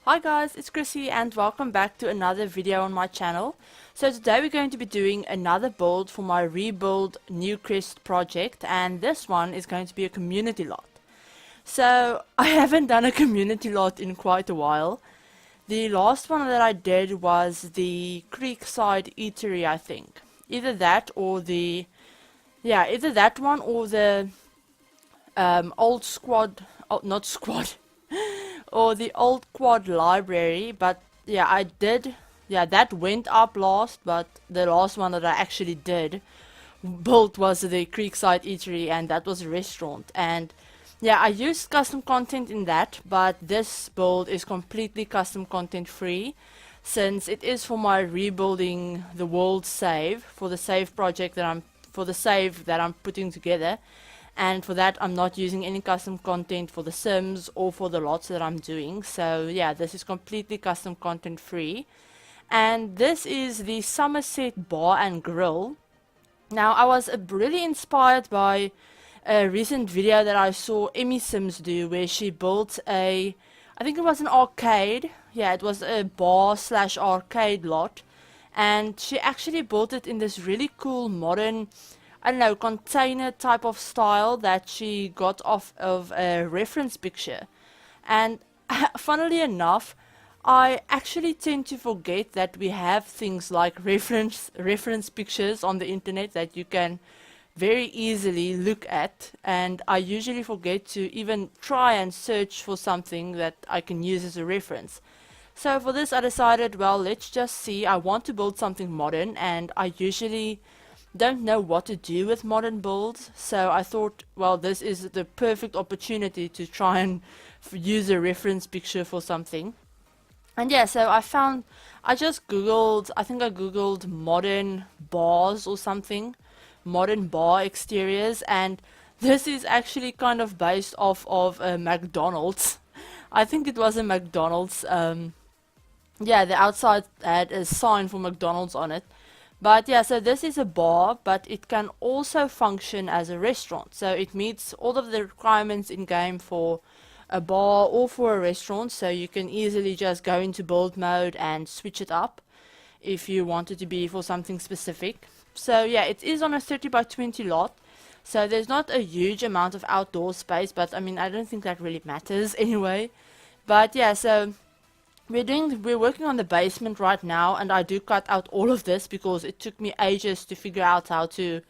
Hi guys, it's Chrissie and welcome back to another video on my channel. So today we're going to be doing another build for my Rebuild Newcrest project, and this one is going to be a community lot. So I haven't done a community lot in quite a while. The last one that I did was the Creekside Eatery, I think. Either that or the... yeah, either that one or the old squad... oh, not squad... or the old quad library, but yeah, I did, yeah, that went up last, but the last one that I actually did build was the Creekside Eatery, and that was a restaurant. And yeah, I used custom content in that, but this build is completely custom content free, since it is for my rebuilding the world save, for the save project that I'm putting together. And for that, I'm not using any custom content for the Sims or for the lots that I'm doing. So yeah, this is completely custom content free. And this is the SOMERSET bar and grill. Now, I was really inspired by a recent video that I saw Emmy Sims do, where she built I think it was an arcade. Yeah, it was a bar slash arcade lot. And she actually built it in this really cool modern, I don't know, container type of style that she got off of a reference picture. And funnily enough, I actually tend to forget that we have things like reference pictures on the internet that you can very easily look at, and I usually forget to even try and search for something that I can use as a reference. So for this I decided, well, let's just see. I want to build something modern, and I usually don't know what to do with modern builds, so I thought, well, this is the perfect opportunity to try and use a reference picture for something. And yeah, so I just googled, I think I googled modern bars or something, modern bar exteriors, and this is actually kind of based off of a McDonald's. I think it was a McDonald's. Yeah, the outside had a sign for McDonald's on it. But yeah, so this is a bar, but it can also function as a restaurant. So it meets all of the requirements in game for a bar or for a restaurant. So you can easily just go into build mode and switch it up if you want it to be for something specific. So yeah, it is on a 30 by 20 lot. So there's not a huge amount of outdoor space, but I mean, I don't think that really matters anyway. But yeah, so we're working on the basement right now, and I do cut out all of this because it took me ages to figure out how to,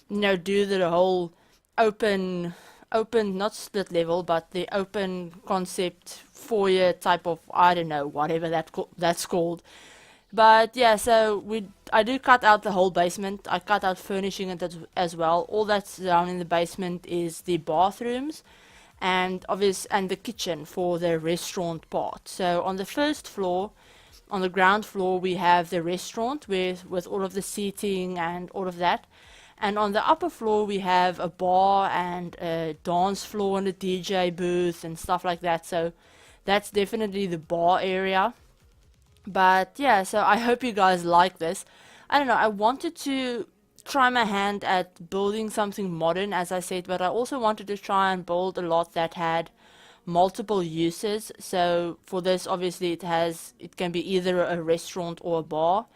do the whole open, not split level, but the open concept foyer type of, I don't know, whatever that's called. But yeah, so I do cut out the whole basement. I cut out furnishing it as well. All that's down in the basement is the bathrooms and the kitchen for the restaurant part. So on the first floor, on the ground floor, we have the restaurant with all of the seating and all of that. And on the upper floor, we have a bar and a dance floor and a DJ booth and stuff like that. So that's definitely the bar area. But yeah, so I hope you guys like this. I don't know, I wanted to try my hand at building something modern, as I said, but I also wanted to try and build a lot that had multiple uses. So for this, obviously it can be either a restaurant or a bar,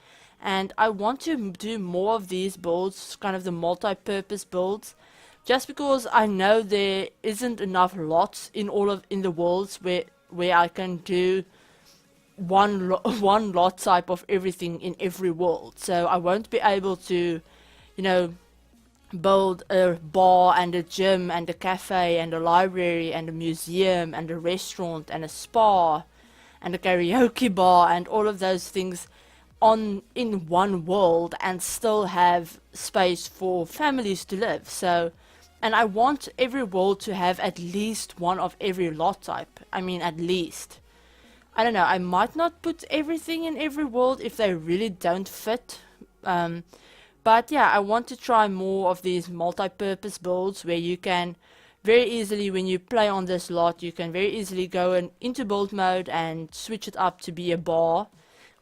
and I want to do more of these builds, kind of the multi-purpose builds, just because I know there isn't enough lots in the worlds where I can do one lot type of everything in every world. So I won't be able to build a bar and a gym and a cafe and a library and a museum and a restaurant and a spa and a karaoke bar and all of those things in one world and still have space for families to live. So, and I want every world to have at least one of every lot type. I mean, at least. I don't know, I might not put everything in every world if they really don't fit. But yeah, I want to try more of these multi-purpose builds where you can very easily, when you play on this lot, you can very easily go into build mode and switch it up to be a bar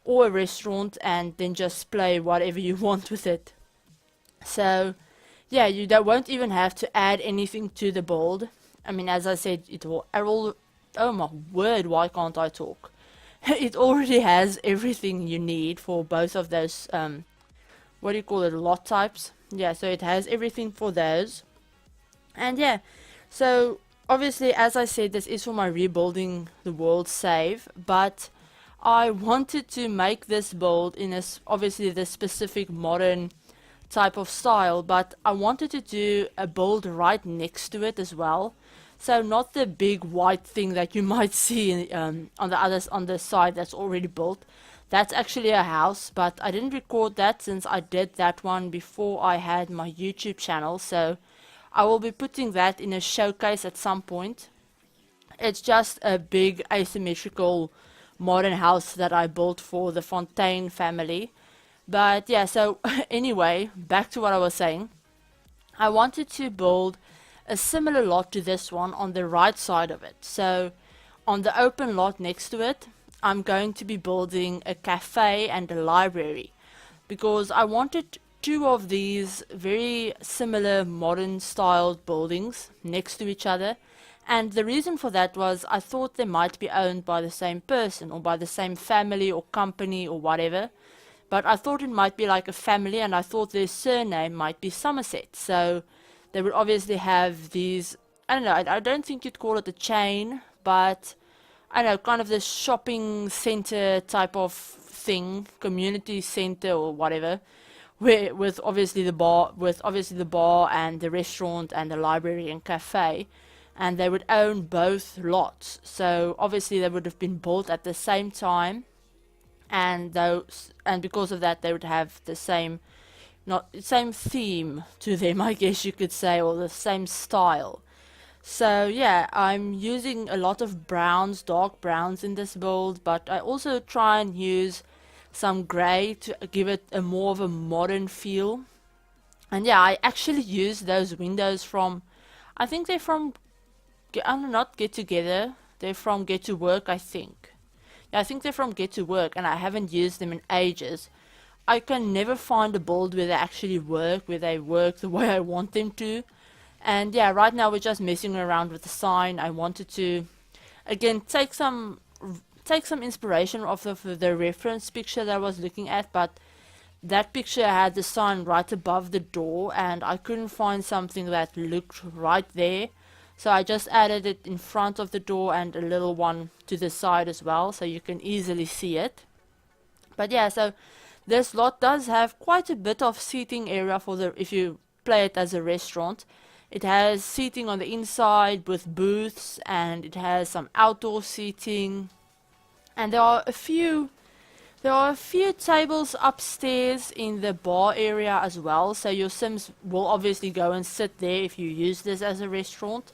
or a restaurant and then just play whatever you want with it. So yeah, you don't won't even have to add anything to the build. I mean, as I said, it will. Oh my word, why can't I talk? It already has everything you need for both of those, what do you call it, lot types. Yeah, so it has everything for those. And yeah, so obviously, as I said, this is for my rebuilding the world save, but I wanted to make this build in obviously the specific modern type of style, but I wanted to do a build right next to it as well. So not the big white thing that you might see on the side that's already built. That's actually a house, but I didn't record that since I did that one before I had my YouTube channel. So I will be putting that in a showcase at some point. It's just a big asymmetrical modern house that I built for the Fontaine family. But yeah, so anyway, back to what I was saying. I wanted to build a similar lot to this one on the right side of it. So on the open lot next to it, I'm going to be building a cafe and a library, because I wanted two of these very similar modern styled buildings next to each other. And the reason for that was I thought they might be owned by the same person or by the same family or company or whatever. But I thought it might be like a family, and I thought their surname might be Somerset. So they would obviously have these, I don't know, I don't think you'd call it a chain, but I don't know, kind of this shopping center type of thing, community center or whatever, where with obviously the bar and the restaurant and the library and cafe, and they would own both lots. So obviously they would have been built at the same time, and because of that they would have the same, not same theme to them, I guess you could say, or the same style. So yeah, I'm using a lot of browns, dark browns in this build, but I also try and use some grey to give it a more of a modern feel. And yeah, I actually use those windows from, I think they're from, not Get Together, they're from Get to Work, I think. Yeah, I think they're from Get to Work, and I haven't used them in ages. I can never find a build where they actually work, where they work the way I want them to. And yeah, right now we're just messing around with the sign. I wanted to, again, take some inspiration off of the reference picture that I was looking at, but that picture had the sign right above the door, and I couldn't find something that looked right there. So I just added it in front of the door and a little one to the side as well, so you can easily see it. But yeah, so this lot does have quite a bit of seating area for if you play it as a restaurant. It has seating on the inside with booths, and it has some outdoor seating. And there are a few tables upstairs in the bar area as well, so your Sims will obviously go and sit there if you use this as a restaurant.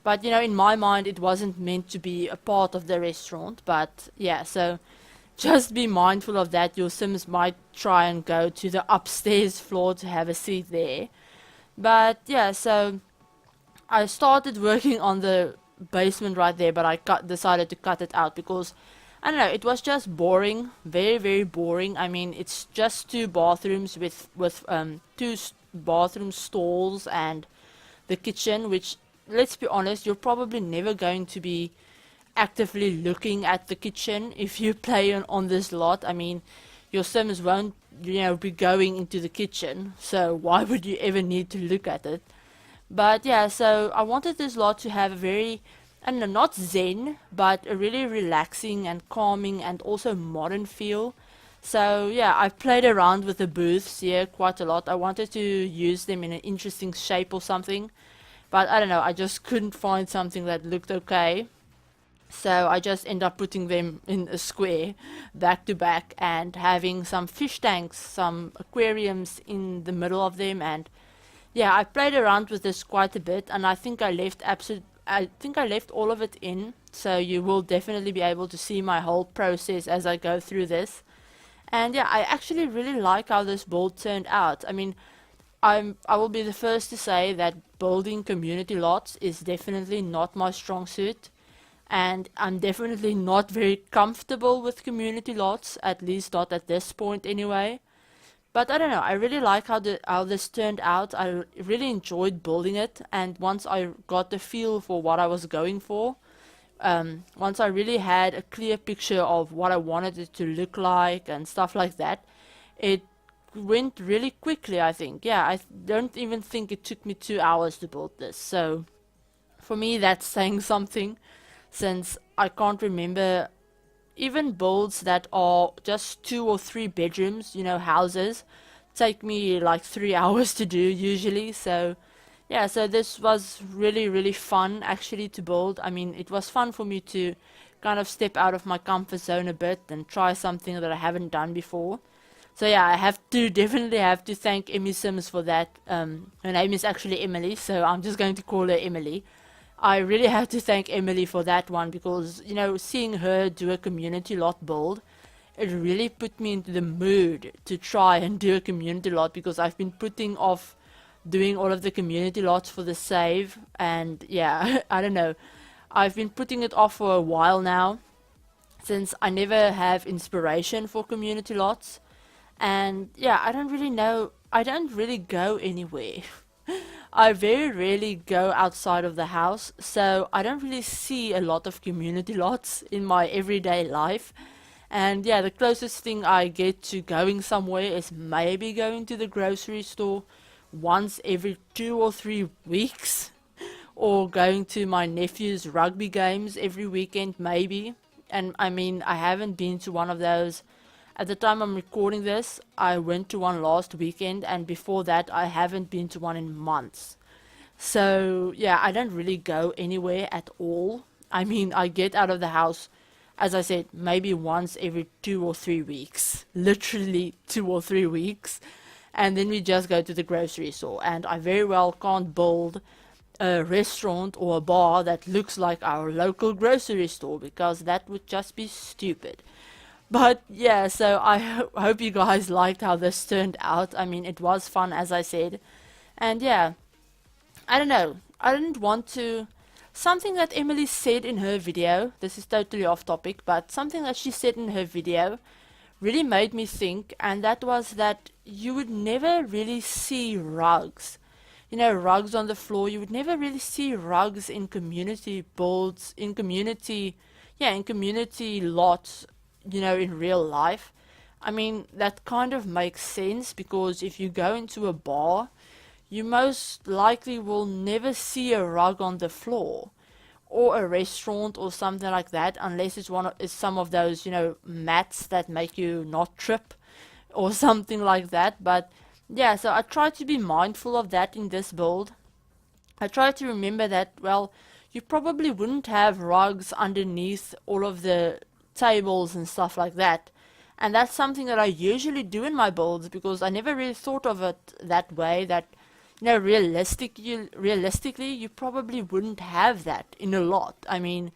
But you know, in my mind it wasn't meant to be a part of the restaurant. But yeah, so just be mindful of that. Your Sims might try and go to the upstairs floor to have a seat there. But yeah, so I started working on the basement right there, but I decided to cut it out because I don't know, it was just boring, very very boring. I mean, it's just two bathrooms with bathroom stalls and the kitchen, which, let's be honest, you're probably never going to be actively looking at the kitchen if you play on this lot. I mean, your Sims won't, be going into the kitchen, so why would you ever need to look at it? But yeah, so I wanted this lot to have a very, I don't know, not zen, but a really relaxing and calming and also modern feel. So yeah, I played around with the booths here quite a lot. I wanted to use them in an interesting shape or something, but I don't know, I just couldn't find something that looked okay. So I just end up putting them in a square back to back and having some fish tanks, some aquariums in the middle of them. And yeah, I played around with this quite a bit, and I think I left all of it in, so you will definitely be able to see my whole process as I go through this. And yeah, I actually really like how this build turned out. I mean, I will be the first to say that building community lots is definitely not my strong suit, and I'm definitely not very comfortable with community lots, at least not at this point anyway. But I don't know, I really like how this turned out. I really enjoyed building it, and once I got the feel for what I was going for, once I really had a clear picture of what I wanted it to look like and stuff like that, it went really quickly, I think. Yeah, I don't even think it took me 2 hours to build this. So for me, that's saying something, since I can't remember even builds that are just 2 or 3 bedrooms, houses, take me like 3 hours to do usually. So yeah, so this was really, really fun actually to build. I mean, it was fun for me to kind of step out of my comfort zone a bit and try something that I haven't done before. So yeah, I have to definitely have to thank Emmy Sims for that. Her name is actually Emily, so I'm just going to call her Emily. I really have to thank Emily for that one, because seeing her do a community lot build, it really put me into the mood to try and do a community lot, because I've been putting off doing all of the community lots for the save, and yeah, I don't know, I've been putting it off for a while now, since I never have inspiration for community lots. And yeah, I don't really know, I don't really go anywhere. I very rarely go outside of the house, so I don't really see a lot of community lots in my everyday life. And yeah, the closest thing I get to going somewhere is maybe going to the grocery store once every 2 or 3 weeks, or going to my nephew's rugby games every weekend maybe. And I mean, I haven't been to one of those. At the time I'm recording this, I went to one last weekend, and before that I haven't been to one in months. So yeah, I don't really go anywhere at all. I mean, I get out of the house, as I said, maybe once every 2 or 3 weeks. Literally 2 or 3 weeks. And then we just go to the grocery store. And I very well can't build a restaurant or a bar that looks like our local grocery store, because that would just be stupid. But yeah, so I hope you guys liked how this turned out. I mean, it was fun, as I said. And yeah, I don't know, I didn't want to... Something that Emily said in her video, this is totally off topic, but something that she said in her video really made me think, and that was that you would never really see rugs. Rugs on the floor. You would never really see rugs in community builds, in community lots, in real life. I mean, that kind of makes sense, because if you go into a bar, you most likely will never see a rug on the floor, or a restaurant or something like that, unless it's some of those, mats that make you not trip or something like that. But yeah, so I try to be mindful of that in this build. I try to remember that, well, you probably wouldn't have rugs underneath all of the tables and stuff like that. And that's something that I usually do in my builds, because I never really thought of it that way, that realistically you probably wouldn't have that in a lot. I mean,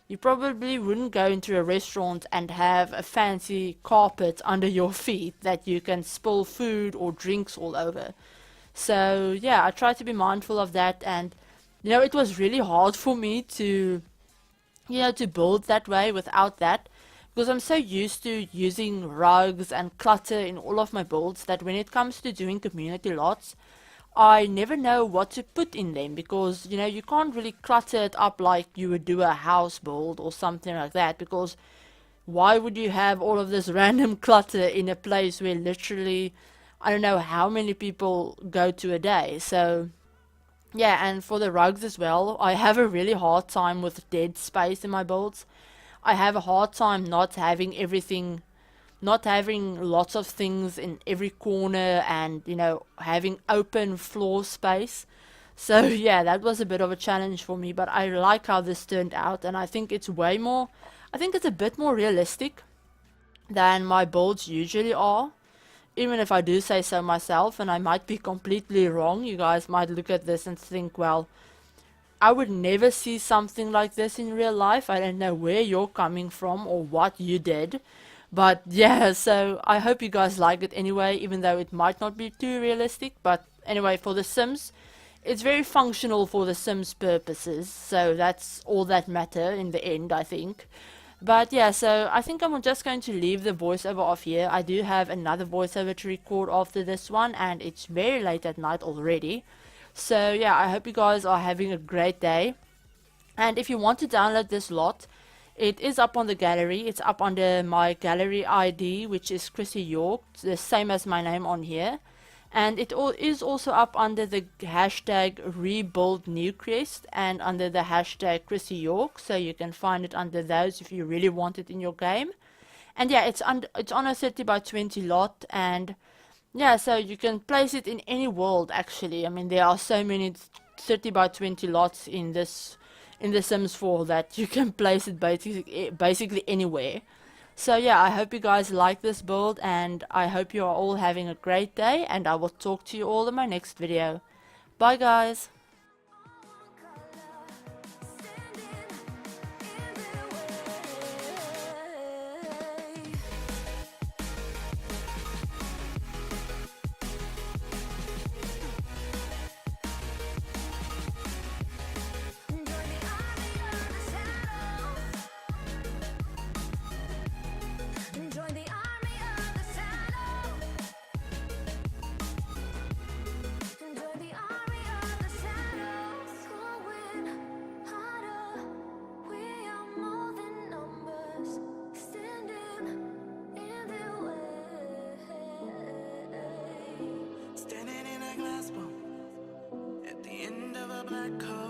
you probably wouldn't go into a restaurant and have a fancy carpet under your feet that you can spill food or drinks all over. So yeah, I try to be mindful of that. And it was really hard for me to to build that way without that, because I'm so used to using rugs and clutter in all of my builds that when it comes to doing community lots, I never know what to put in them, because you can't really clutter it up like you would do a house build or something like that, because why would you have all of this random clutter in a place where literally I don't know how many people go to a day. So yeah, and for the rugs as well, I have a really hard time with dead space in my builds. I have a hard time not having lots of things in every corner, and having open floor space. So yeah, that was a bit of a challenge for me, but I like how this turned out, and I think it's a bit more realistic than my builds usually are, even if I do say so myself, and I might be completely wrong. You guys might look at this and think, well, I would never see something like this in real life. I don't know where you're coming from or what you did. But yeah, so I hope you guys like it anyway, even though it might not be too realistic. But anyway, for The Sims, it's very functional for The Sims purposes, so that's all that matter in the end, I think. But yeah, so I think I'm just going to leave the voiceover off here. I do have another voiceover to record after this one, and it's very late at night already. So yeah, I hope you guys are having a great day. And if you want to download this lot, it is up on the gallery. It's up under my gallery ID, which is ChrissieYork, the same as my name on here. And it is also up under the hashtag Rebuild Newcrest and under the hashtag ChrissieYork, so you can find it under those if you really want it in your game. And yeah, it's on a 30 by 20 lot, and yeah, so you can place it in any world actually. I mean, there are so many 30 by 20 lots in the Sims 4 that you can place it basically anywhere. So yeah, I hope you guys like this build, and I hope you are all having a great day, and I will talk to you all in my next video. Bye guys! Standing in a glass bowl at the end of a black hole.